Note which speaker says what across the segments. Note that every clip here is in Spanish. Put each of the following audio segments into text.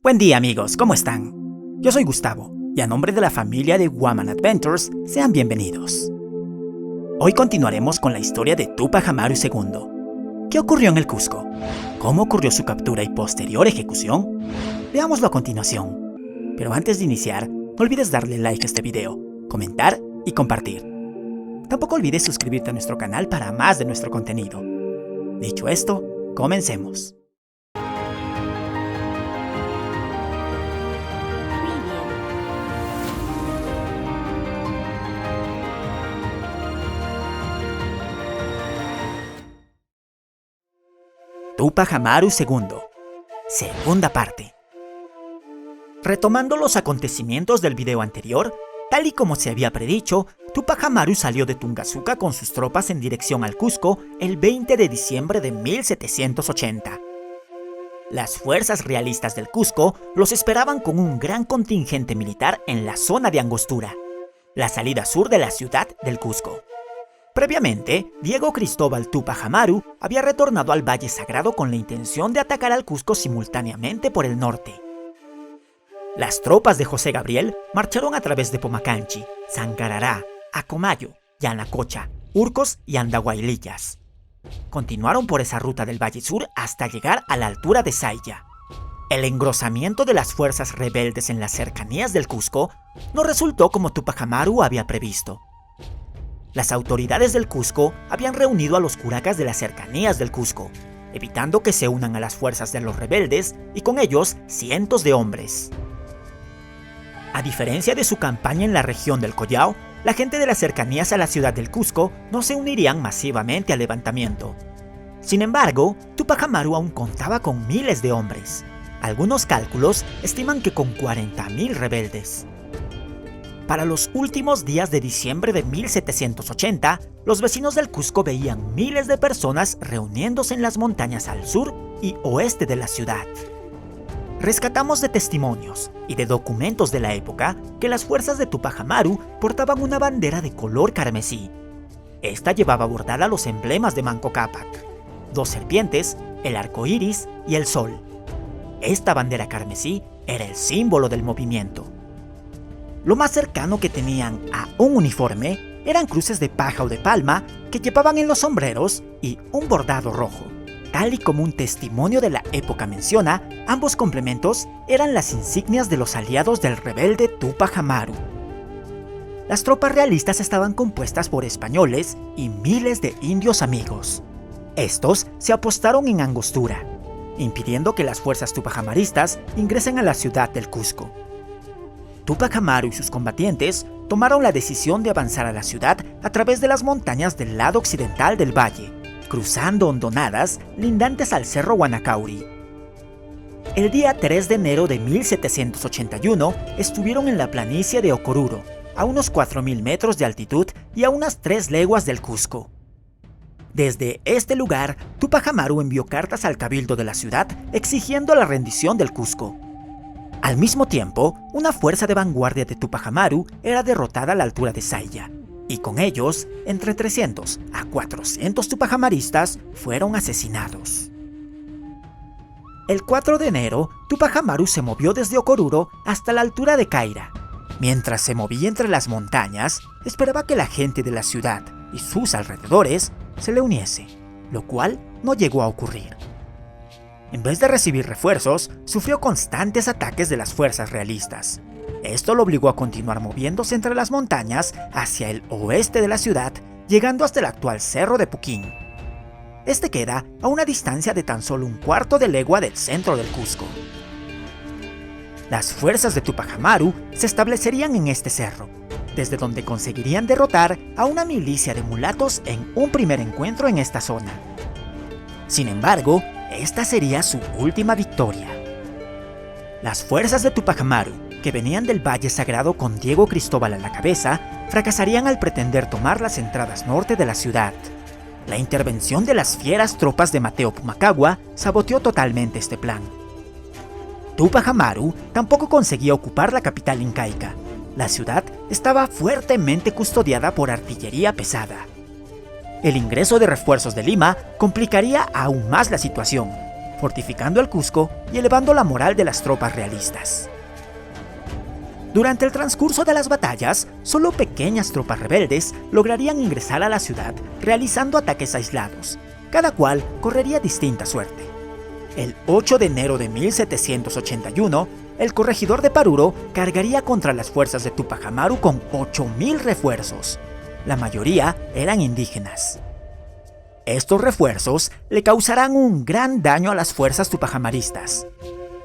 Speaker 1: Buen día amigos, ¿cómo están? Yo soy Gustavo y a nombre de la familia de Guaman Adventures, sean bienvenidos. Hoy continuaremos con la historia de Túpac Amaru II. ¿Qué ocurrió en el Cusco? ¿Cómo ocurrió su captura y posterior ejecución? Veámoslo a continuación. Pero antes de iniciar, no olvides darle like a este video, comentar y compartir. Tampoco olvides suscribirte a nuestro canal para más de nuestro contenido. Dicho esto, comencemos. Túpac Amaru II, segunda parte. Retomando los acontecimientos del video anterior, tal y como se había predicho, Túpac Amaru salió de Tungazuca con sus tropas en dirección al Cusco el 20 de diciembre de 1780. Las fuerzas realistas del Cusco los esperaban con un gran contingente militar en la zona de Angostura, la salida sur de la ciudad del Cusco. Previamente, Diego Cristóbal Túpac Amaru había retornado al Valle Sagrado con la intención de atacar al Cusco simultáneamente por el norte. Las tropas de José Gabriel marcharon a través de Pomacanchi, Sancarará, Acomayo, Yanacocha, Urcos y Andahuaylillas. Continuaron por esa ruta del Valle Sur hasta llegar a la altura de Saya. El engrosamiento de las fuerzas rebeldes en las cercanías del Cusco no resultó como Túpac Amaru había previsto. Las autoridades del Cusco habían reunido a los curacas de las cercanías del Cusco, evitando que se unan a las fuerzas de los rebeldes y con ellos cientos de hombres. A diferencia de su campaña en la región del Collao, la gente de las cercanías a la ciudad del Cusco no se unirían masivamente al levantamiento. Sin embargo, Túpac Amaru aún contaba con miles de hombres. Algunos cálculos estiman que con 40.000 rebeldes. Para los últimos días de diciembre de 1780, los vecinos del Cusco veían miles de personas reuniéndose en las montañas al sur y oeste de la ciudad. Rescatamos de testimonios y de documentos de la época que las fuerzas de Túpac Amaru portaban una bandera de color carmesí. Esta llevaba bordada los emblemas de Manco Cápac, 2 serpientes, el arco iris y el sol. Esta bandera carmesí era el símbolo del movimiento. Lo más cercano que tenían a un uniforme eran cruces de paja o de palma que llevaban en los sombreros y un bordado rojo. Tal y como un testimonio de la época menciona, ambos complementos eran las insignias de los aliados del rebelde Túpac Amaru. Las tropas realistas estaban compuestas por españoles y miles de indios amigos. Estos se apostaron en Angostura, impidiendo que las fuerzas tupacamaristas ingresen a la ciudad del Cusco. Túpac Amaru y sus combatientes tomaron la decisión de avanzar a la ciudad a través de las montañas del lado occidental del valle, cruzando hondonadas lindantes al cerro Guanacauri. El día 3 de enero de 1781 estuvieron en la planicie de Ocoruro, a unos 4.000 metros de altitud y a unas 3 leguas del Cusco. Desde este lugar, Túpac Amaru envió cartas al cabildo de la ciudad exigiendo la rendición del Cusco. Al mismo tiempo, una fuerza de vanguardia de Túpac Amaru era derrotada a la altura de Saya, y con ellos, entre 300 a 400 tupacamaristas fueron asesinados. El 4 de enero, Túpac Amaru se movió desde Ocoruro hasta la altura de Caira. Mientras se movía entre las montañas, esperaba que la gente de la ciudad y sus alrededores se le uniese, lo cual no llegó a ocurrir. En vez de recibir refuerzos, sufrió constantes ataques de las fuerzas realistas. Esto lo obligó a continuar moviéndose entre las montañas hacia el oeste de la ciudad, llegando hasta el actual cerro de Puquín. Este queda a una distancia de tan solo un cuarto de legua del centro del Cusco. Las fuerzas de Túpac Amaru se establecerían en este cerro, desde donde conseguirían derrotar a una milicia de mulatos en un primer encuentro en esta zona. Sin embargo, esta sería su última victoria. Las fuerzas de Túpac Amaru, que venían del Valle Sagrado con Diego Cristóbal a la cabeza, fracasarían al pretender tomar las entradas norte de la ciudad. La intervención de las fieras tropas de Mateo Pumacahua saboteó totalmente este plan. Túpac Amaru tampoco conseguía ocupar la capital incaica. La ciudad estaba fuertemente custodiada por artillería pesada. El ingreso de refuerzos de Lima complicaría aún más la situación. fortificando el Cusco y elevando la moral de las tropas realistas. Durante el transcurso de las batallas, solo pequeñas tropas rebeldes lograrían ingresar a la ciudad realizando ataques aislados, cada cual correría distinta suerte. El 8 de enero de 1781, el corregidor de Paruro cargaría contra las fuerzas de Tupac Amaru con 8.000 refuerzos. La mayoría eran indígenas. Estos refuerzos le causarán un gran daño a las fuerzas tupajamaristas.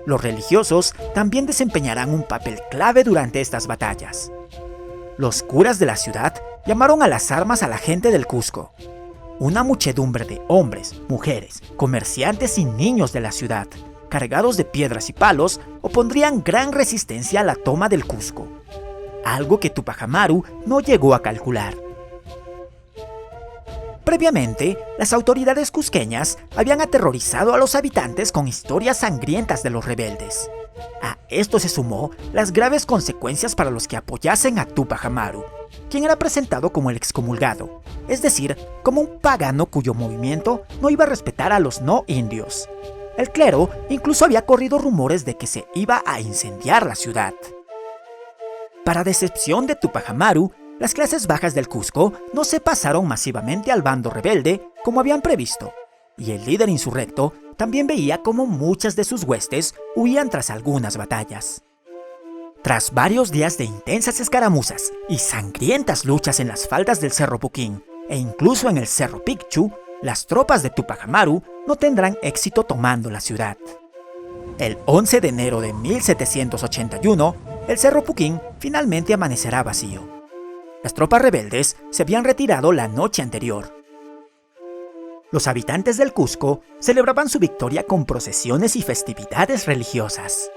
Speaker 1: Los religiosos también desempeñarán un papel clave durante estas batallas. Los curas de la ciudad llamaron a las armas a la gente del Cusco. Una muchedumbre de hombres, mujeres, comerciantes y niños de la ciudad, cargados de piedras y palos, opondrían gran resistencia a la toma del Cusco, algo que Tupac Amaru no llegó a calcular. Previamente, las autoridades cusqueñas habían aterrorizado a los habitantes con historias sangrientas de los rebeldes. A esto se sumó las graves consecuencias para los que apoyasen a Tupac Amaru, quien era presentado como el excomulgado, es decir, como un pagano cuyo movimiento no iba a respetar a los no indios. El clero incluso había corrido rumores de que se iba a incendiar la ciudad. Para decepción de Tupac Amaru, las clases bajas del Cusco no se pasaron masivamente al bando rebelde como habían previsto, y el líder insurrecto también veía cómo muchas de sus huestes huían tras algunas batallas. Tras varios días de intensas escaramuzas y sangrientas luchas en las faldas del Cerro Puquín e incluso en el Cerro Picchu, las tropas de Tupac Amaru no tendrán éxito tomando la ciudad. El 11 de enero de 1781, el Cerro Puquín finalmente amanecerá vacío. Las tropas rebeldes se habían retirado la noche anterior. Los habitantes del Cusco celebraban su victoria con procesiones y festividades religiosas.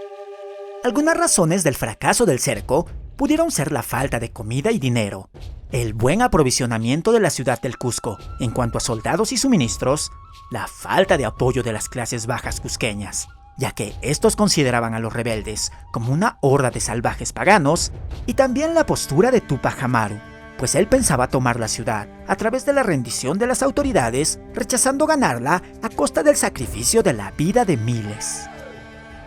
Speaker 1: Algunas razones del fracaso del cerco pudieron ser la falta de comida y dinero, el buen aprovisionamiento de la ciudad del Cusco en cuanto a soldados y suministros, la falta de apoyo de las clases bajas cusqueñas, ya que estos consideraban a los rebeldes como una horda de salvajes paganos, y también la postura de Tupac Amaru, pues él pensaba tomar la ciudad a través de la rendición de las autoridades, rechazando ganarla a costa del sacrificio de la vida de miles.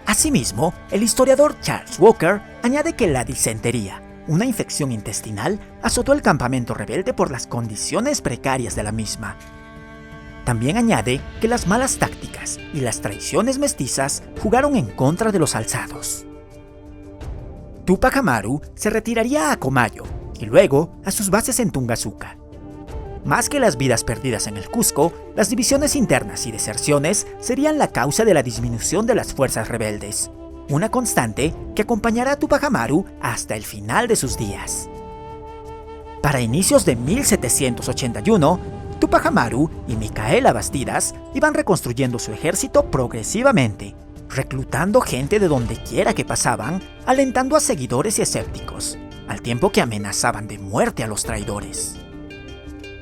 Speaker 1: Asimismo, el historiador Charles Walker añade que la disentería, una infección intestinal, azotó el campamento rebelde por las condiciones precarias de la misma. También añade que las malas tácticas y las traiciones mestizas jugaron en contra de los alzados. Tupac Amaru se retiraría a Comayo y luego a sus bases en Tungazuca. Más que las vidas perdidas en el Cusco, las divisiones internas y deserciones serían la causa de la disminución de las fuerzas rebeldes, una constante que acompañará a Tupac Amaru hasta el final de sus días. Para inicios de 1781, Tupac Amaru y Micaela Bastidas iban reconstruyendo su ejército progresivamente, reclutando gente de donde quiera que pasaban, alentando a seguidores y escépticos, al tiempo que amenazaban de muerte a los traidores.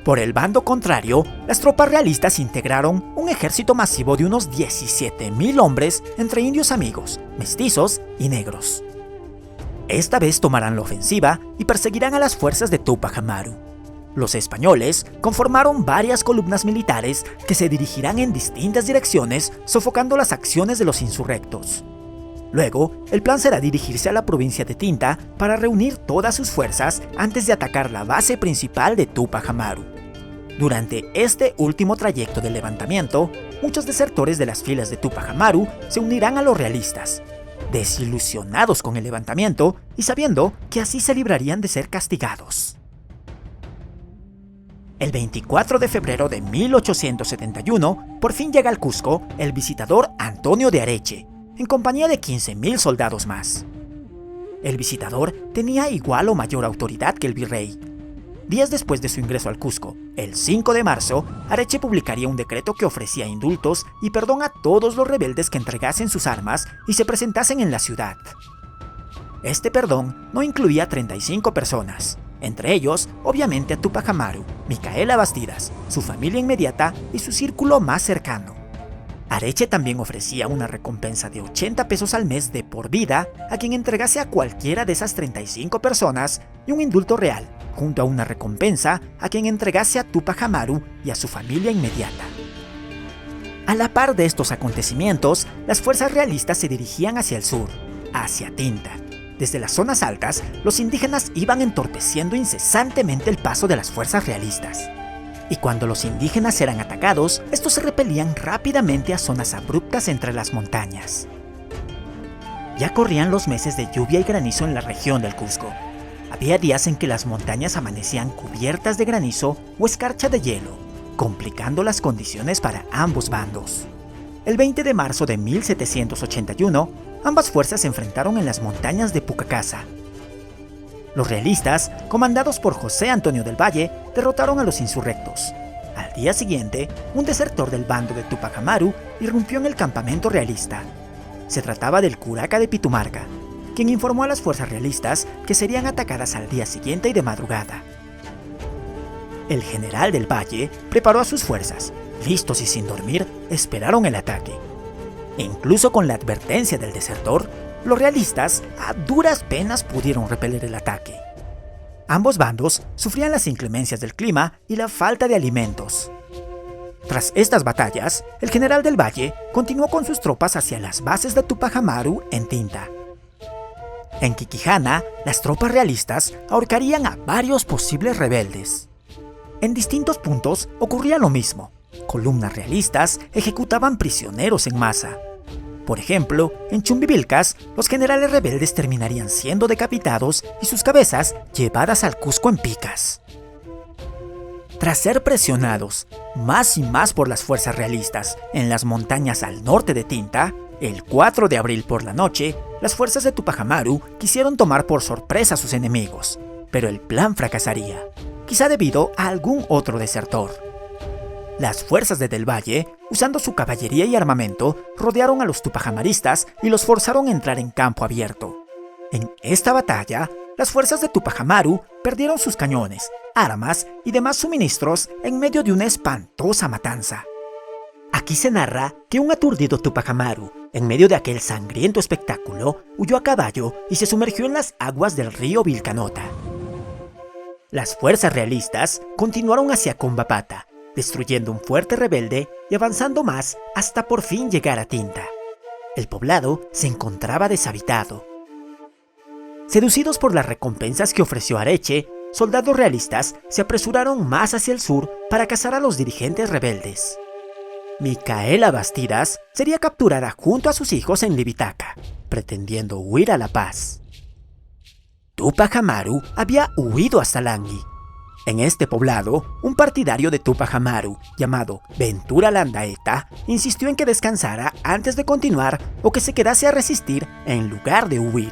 Speaker 1: Por el bando contrario, las tropas realistas integraron un ejército masivo de unos 17.000 hombres entre indios amigos, mestizos y negros. Esta vez tomarán la ofensiva y perseguirán a las fuerzas de Tupac Amaru. Los españoles conformaron varias columnas militares que se dirigirán en distintas direcciones, sofocando las acciones de los insurrectos. Luego, el plan será dirigirse a la provincia de Tinta para reunir todas sus fuerzas antes de atacar la base principal de Tupac Amaru. Durante este último trayecto del levantamiento, muchos desertores de las filas de Tupac Amaru se unirán a los realistas, desilusionados con el levantamiento y sabiendo que así se librarían de ser castigados. El 24 de febrero de 1871, por fin llega al Cusco el visitador Antonio de Areche, en compañía de 15.000 soldados más. El visitador tenía igual o mayor autoridad que el virrey. Días después de su ingreso al Cusco, el 5 de marzo, Areche publicaría un decreto que ofrecía indultos y perdón a todos los rebeldes que entregasen sus armas y se presentasen en la ciudad. Este perdón no incluía a 35 personas, entre ellos, obviamente, a Tupac Amaru, Micaela Bastidas, su familia inmediata y su círculo más cercano. Areche también ofrecía una recompensa de 80 pesos al mes de por vida a quien entregase a cualquiera de esas 35 personas y un indulto real, junto a una recompensa a quien entregase a Tupac Amaru y a su familia inmediata. A la par de estos acontecimientos, las fuerzas realistas se dirigían hacia el sur, hacia Tinta. Desde las zonas altas, los indígenas iban entorpeciendo incesantemente el paso de las fuerzas realistas. Y cuando los indígenas eran atacados, estos se repelían rápidamente a zonas abruptas entre las montañas. Ya corrían los meses de lluvia y granizo en la región del Cusco. Había días en que las montañas amanecían cubiertas de granizo o escarcha de hielo, complicando las condiciones para ambos bandos. El 20 de marzo de 1781, ambas fuerzas se enfrentaron en las montañas de Pucacasa. Los realistas, comandados por José Antonio del Valle, derrotaron a los insurrectos. Al día siguiente, un desertor del bando de Tupac Amaru irrumpió en el campamento realista. Se trataba del curaca de Pitumarca, quien informó a las fuerzas realistas que serían atacadas al día siguiente y de madrugada. El general del Valle preparó a sus fuerzas, listos y sin dormir, esperaron el ataque. E incluso con la advertencia del desertor, los realistas a duras penas pudieron repeler el ataque. Ambos bandos sufrían las inclemencias del clima y la falta de alimentos. Tras estas batallas, el general del Valle continuó con sus tropas hacia las bases de Tupac Amaru en Tinta. En Quiquijana, las tropas realistas ahorcarían a varios posibles rebeldes. En distintos puntos ocurría lo mismo. Columnas realistas ejecutaban prisioneros en masa. Por ejemplo, en Chumbivilcas, los generales rebeldes terminarían siendo decapitados y sus cabezas llevadas al Cusco en picas. Tras ser presionados más y más por las fuerzas realistas en las montañas al norte de Tinta, el 4 de abril por la noche, las fuerzas de Tupac Amaru quisieron tomar por sorpresa a sus enemigos, pero el plan fracasaría, quizá debido a algún otro desertor. Las fuerzas de Del Valle, usando su caballería y armamento, rodearon a los tupajamaristas y los forzaron a entrar en campo abierto. En esta batalla, las fuerzas de Tupac Amaru perdieron sus cañones, armas y demás suministros en medio de una espantosa matanza. Aquí se narra que un aturdido Tupac Amaru, en medio de aquel sangriento espectáculo, huyó a caballo y se sumergió en las aguas del río Vilcanota. Las fuerzas realistas continuaron hacia Combapata, destruyendo un fuerte rebelde y avanzando más hasta por fin llegar a Tinta. El poblado se encontraba deshabitado. Seducidos por las recompensas que ofreció Areche, soldados realistas se apresuraron más hacia el sur para cazar a los dirigentes rebeldes. Micaela Bastidas sería capturada junto a sus hijos en Libitaca, pretendiendo huir a La Paz. Tupac Amaru había huido hasta Langui. En este poblado, un partidario de Tupac Amaru, llamado Ventura Landaeta, insistió en que descansara antes de continuar o que se quedase a resistir en lugar de huir.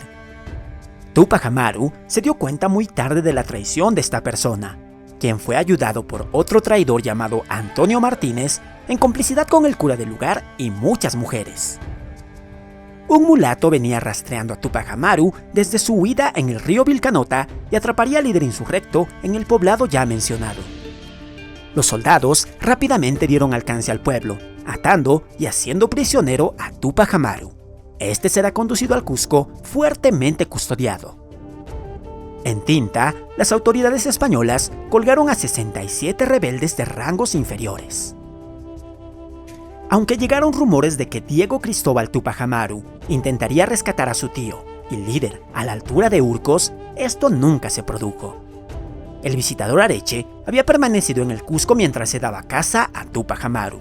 Speaker 1: Tupac Amaru se dio cuenta muy tarde de la traición de esta persona, quien fue ayudado por otro traidor llamado Antonio Martínez, en complicidad con el cura del lugar y muchas mujeres. Un mulato venía rastreando a Tupac Amaru desde su huida en el río Vilcanota y atraparía al líder insurrecto en el poblado ya mencionado. Los soldados rápidamente dieron alcance al pueblo, atando y haciendo prisionero a Tupac Amaru. Este será conducido al Cusco fuertemente custodiado. En Tinta, las autoridades españolas colgaron a 67 rebeldes de rangos inferiores. Aunque llegaron rumores de que Diego Cristóbal Tupac Amaru intentaría rescatar a su tío y líder a la altura de Urcos, esto nunca se produjo. El visitador Areche había permanecido en el Cusco mientras se daba caza a Tupac Amaru.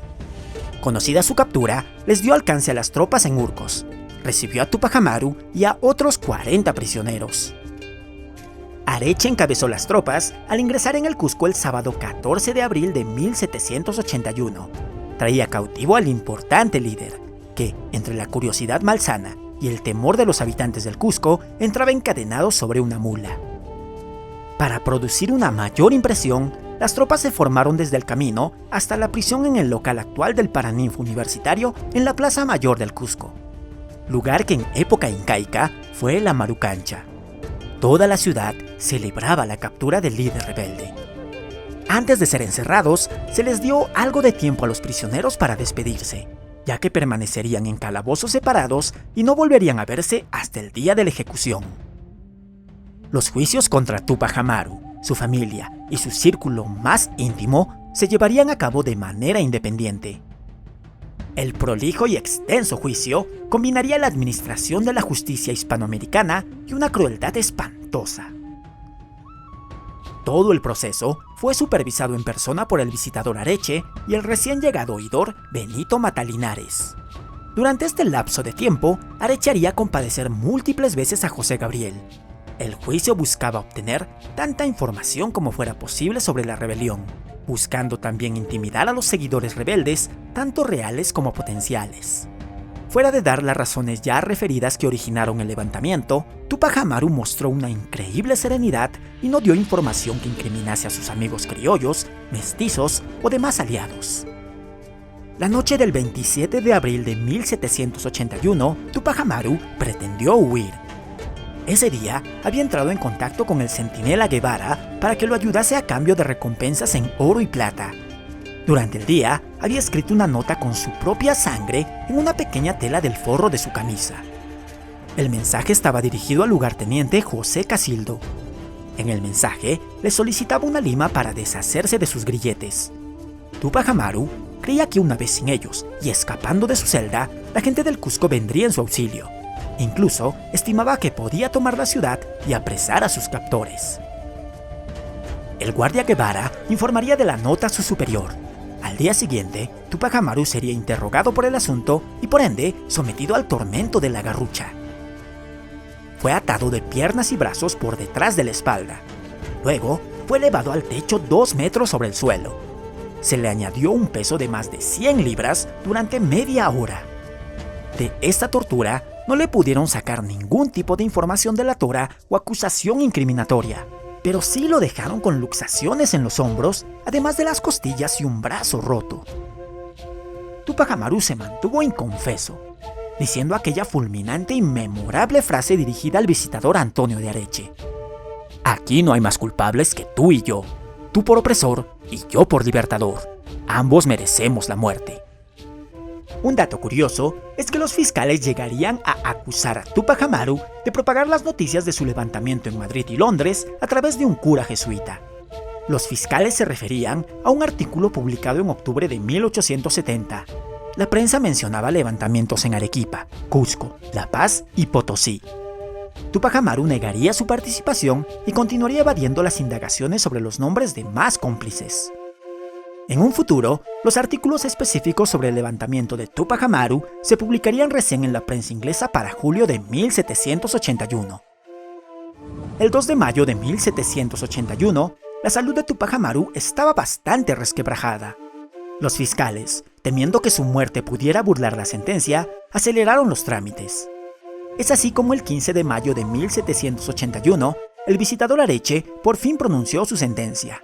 Speaker 1: Conocida su captura, les dio alcance a las tropas en Urcos, recibió a Tupac Amaru y a otros 40 prisioneros. Areche encabezó las tropas al ingresar en el Cusco el sábado 14 de abril de 1781. Traía cautivo al importante líder, que, entre la curiosidad malsana y el temor de los habitantes del Cusco, entraba encadenado sobre una mula. Para producir una mayor impresión, las tropas se formaron desde el camino hasta la prisión en el local actual del Paraninfo Universitario en la Plaza Mayor del Cusco, lugar que en época incaica fue la Marucancha. Toda la ciudad celebraba la captura del líder rebelde. Antes de ser encerrados, se les dio algo de tiempo a los prisioneros para despedirse, ya que permanecerían en calabozos separados y no volverían a verse hasta el día de la ejecución. Los juicios contra Tupac Amaru, su familia y su círculo más íntimo se llevarían a cabo de manera independiente. El prolijo y extenso juicio combinaría la administración de la justicia hispanoamericana y una crueldad espantosa. Todo el proceso fue supervisado en persona por el visitador Areche y el recién llegado oidor Benito Matalinares. Durante este lapso de tiempo, Areche haría compadecer múltiples veces a José Gabriel. El juicio buscaba obtener tanta información como fuera posible sobre la rebelión, buscando también intimidar a los seguidores rebeldes, tanto reales como potenciales. Fuera de dar las razones ya referidas que originaron el levantamiento, Túpac Amaru mostró una increíble serenidad y no dio información que incriminase a sus amigos criollos, mestizos o demás aliados. La noche del 27 de abril de 1781, Túpac Amaru pretendió huir. Ese día había entrado en contacto con el centinela Guevara para que lo ayudase a cambio de recompensas en oro y plata. Durante el día, había escrito una nota con su propia sangre en una pequeña tela del forro de su camisa. El mensaje estaba dirigido al lugarteniente José Casildo. En el mensaje, le solicitaba una lima para deshacerse de sus grilletes. Túpac Amaru creía que una vez sin ellos y escapando de su celda, la gente del Cusco vendría en su auxilio. Incluso estimaba que podía tomar la ciudad y apresar a sus captores. El guardia Guevara informaría de la nota a su superior. Al día siguiente, Túpac Amaru sería interrogado por el asunto y por ende sometido al tormento de la garrucha. Fue atado de piernas y brazos por detrás de la espalda. Luego fue elevado al techo 2 metros sobre el suelo. Se le añadió un peso de más de 100 libras durante media hora. De esta tortura no le pudieron sacar ningún tipo de información delatora o acusación incriminatoria, pero sí lo dejaron con luxaciones en los hombros, además de las costillas y un brazo roto. Túpac Amaru se mantuvo inconfeso, diciendo aquella fulminante y memorable frase dirigida al visitador Antonio de Areche: "Aquí no hay más culpables que tú y yo, tú por opresor y yo por libertador. Ambos merecemos la muerte". Un dato curioso es que los fiscales llegarían a acusar a Túpac Amaru de propagar las noticias de su levantamiento en Madrid y Londres a través de un cura jesuita. Los fiscales se referían a un artículo publicado en octubre de 1870. La prensa mencionaba levantamientos en Arequipa, Cusco, La Paz y Potosí. Túpac Amaru negaría su participación y continuaría evadiendo las indagaciones sobre los nombres de más cómplices. En un futuro, los artículos específicos sobre el levantamiento de Túpac Amaru se publicarían recién en la prensa inglesa para julio de 1781. El 2 de mayo de 1781, la salud de Túpac Amaru estaba bastante resquebrajada. Los fiscales, temiendo que su muerte pudiera burlar la sentencia, aceleraron los trámites. Es así como el 15 de mayo de 1781, el visitador Areche por fin pronunció su sentencia.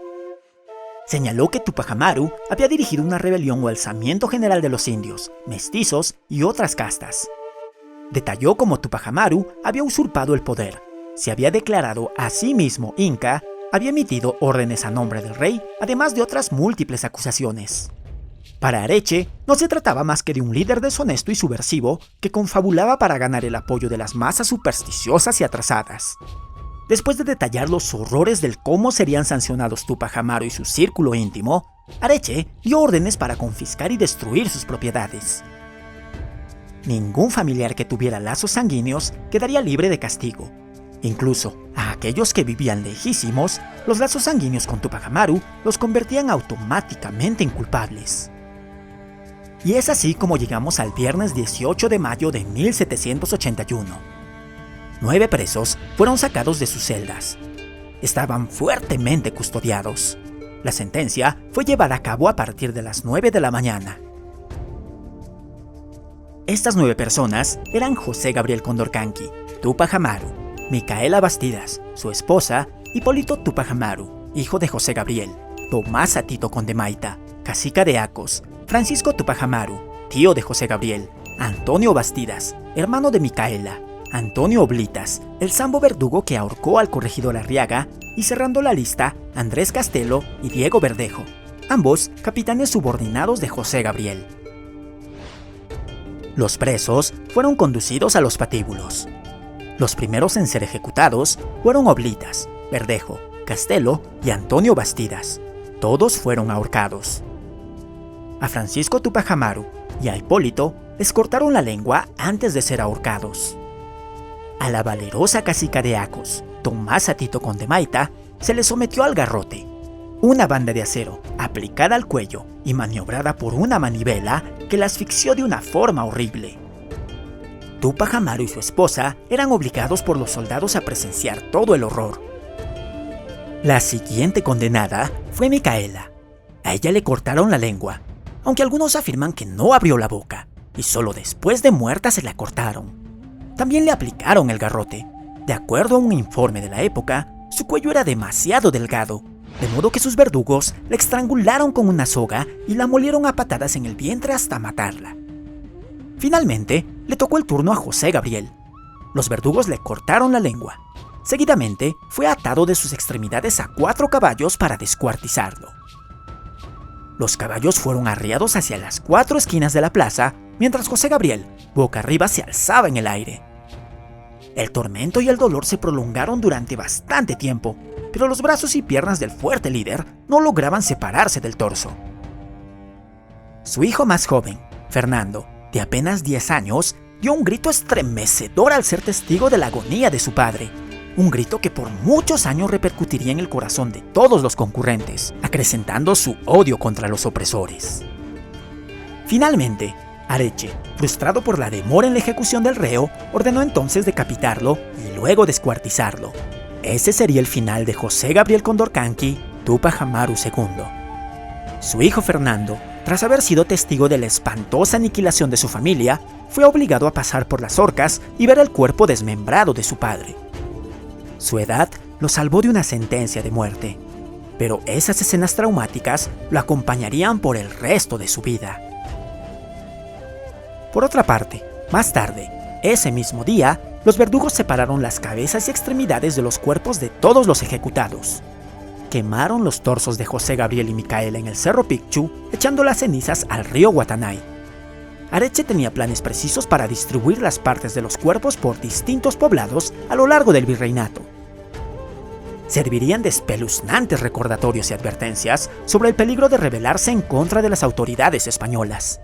Speaker 1: Señaló que Túpac Amaru había dirigido una rebelión o alzamiento general de los indios, mestizos y otras castas. Detalló cómo Túpac Amaru había usurpado el poder, se había declarado a sí mismo inca, había emitido órdenes a nombre del rey, además de otras múltiples acusaciones. Para Areche, no se trataba más que de un líder deshonesto y subversivo que confabulaba para ganar el apoyo de las masas supersticiosas y atrasadas. Después de detallar los horrores del cómo serían sancionados Túpac Amaru y su círculo íntimo, Areche dio órdenes para confiscar y destruir sus propiedades. Ningún familiar que tuviera lazos sanguíneos quedaría libre de castigo. Incluso a aquellos que vivían lejísimos, los lazos sanguíneos con Túpac Amaru los convertían automáticamente en culpables. Y es así como llegamos al viernes 18 de mayo de 1781. 9 presos fueron sacados de sus celdas. Estaban fuertemente custodiados. La sentencia fue llevada a cabo a partir de las 9 de la mañana. Estas 9 personas eran José Gabriel Condorcanqui, Túpac Amaru, Micaela Bastidas, su esposa, Hipólito Túpac Amaru, hijo de José Gabriel, Tomás Atito Condemaita, cacica de Acos, Francisco Túpac Amaru, tío de José Gabriel, Antonio Bastidas, hermano de Micaela, Antonio Oblitas, el sambo verdugo que ahorcó al corregidor Arriaga, y cerrando la lista, Andrés Castelo y Diego Verdejo, ambos capitanes subordinados de José Gabriel. Los presos fueron conducidos a los patíbulos. Los primeros en ser ejecutados fueron Oblitas, Verdejo, Castelo y Antonio Bastidas. Todos fueron ahorcados. A Francisco Túpac Amaru, y a Hipólito les cortaron la lengua antes de ser ahorcados. A la valerosa cacica de Acos, Tomasa Tito Condemaita, se le sometió al garrote, una banda de acero aplicada al cuello y maniobrada por una manivela que la asfixió de una forma horrible. Túpac Amaru y su esposa eran obligados por los soldados a presenciar todo el horror. La siguiente condenada fue Micaela. A ella le cortaron la lengua, aunque algunos afirman que no abrió la boca y solo después de muerta se la cortaron. También le aplicaron el garrote. De acuerdo a un informe de la época, su cuello era demasiado delgado, de modo que sus verdugos la estrangularon con una soga y la molieron a patadas en el vientre hasta matarla. Finalmente, le tocó el turno a José Gabriel. Los verdugos le cortaron la lengua. Seguidamente, fue atado de sus extremidades a 4 caballos para descuartizarlo. Los caballos fueron arriados hacia las 4 esquinas de la plaza, mientras José Gabriel, boca arriba, se alzaba en el aire. El tormento y el dolor se prolongaron durante bastante tiempo, pero los brazos y piernas del fuerte líder no lograban separarse del torso. Su hijo más joven, Fernando, de apenas 10 años, dio un grito estremecedor al ser testigo de la agonía de su padre. Un grito que por muchos años repercutiría en el corazón de todos los concurrentes, acrecentando su odio contra los opresores. Finalmente, Areche, frustrado por la demora en la ejecución del reo, ordenó entonces decapitarlo y luego descuartizarlo. Ese sería el final de José Gabriel Condorcanqui, Túpac Amaru II. Su hijo Fernando, tras haber sido testigo de la espantosa aniquilación de su familia, fue obligado a pasar por las horcas y ver el cuerpo desmembrado de su padre. Su edad lo salvó de una sentencia de muerte, pero esas escenas traumáticas lo acompañarían por el resto de su vida. Por otra parte, más tarde, ese mismo día, los verdugos separaron las cabezas y extremidades de los cuerpos de todos los ejecutados. Quemaron los torsos de José Gabriel y Micaela en el Cerro Picchu, echando las cenizas al río Guatanay. Areche tenía planes precisos para distribuir las partes de los cuerpos por distintos poblados a lo largo del virreinato. Servirían de espeluznantes recordatorios y advertencias sobre el peligro de rebelarse en contra de las autoridades españolas.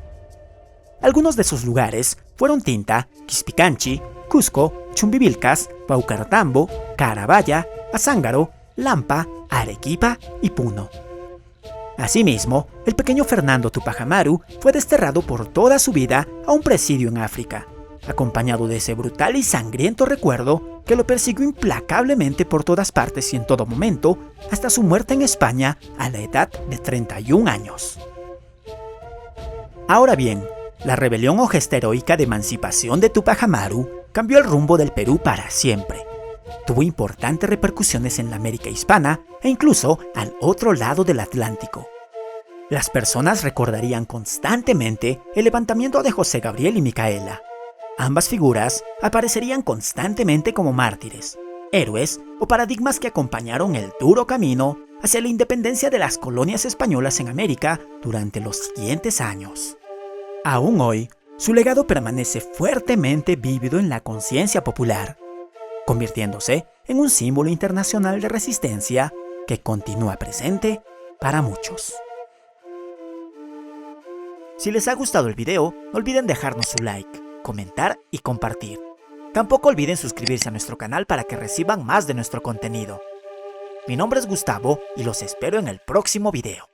Speaker 1: Algunos de sus lugares fueron Tinta, Quispicanchi, Cusco, Chumbivilcas, Paucartambo, Carabaya, Azángaro, Lampa, Arequipa y Puno. Asimismo, el pequeño Fernando Túpac Amaru fue desterrado por toda su vida a un presidio en África, acompañado de ese brutal y sangriento recuerdo que lo persiguió implacablemente por todas partes y en todo momento, hasta su muerte en España a la edad de 31 años. Ahora bien, la rebelión o gesta heroica de emancipación de Túpac Amaru cambió el rumbo del Perú para siempre. Tuvo importantes repercusiones en la América hispana e incluso al otro lado del Atlántico. Las personas recordarían constantemente el levantamiento de José Gabriel y Micaela. Ambas figuras aparecerían constantemente como mártires, héroes o paradigmas que acompañaron el duro camino hacia la independencia de las colonias españolas en América durante los siguientes años. Aún hoy, su legado permanece fuertemente vívido en la conciencia popular, convirtiéndose en un símbolo internacional de resistencia que continúa presente para muchos. Si les ha gustado el video, no olviden dejarnos su like, comentar y compartir. Tampoco olviden suscribirse a nuestro canal para que reciban más de nuestro contenido. Mi nombre es Gustavo y los espero en el próximo video.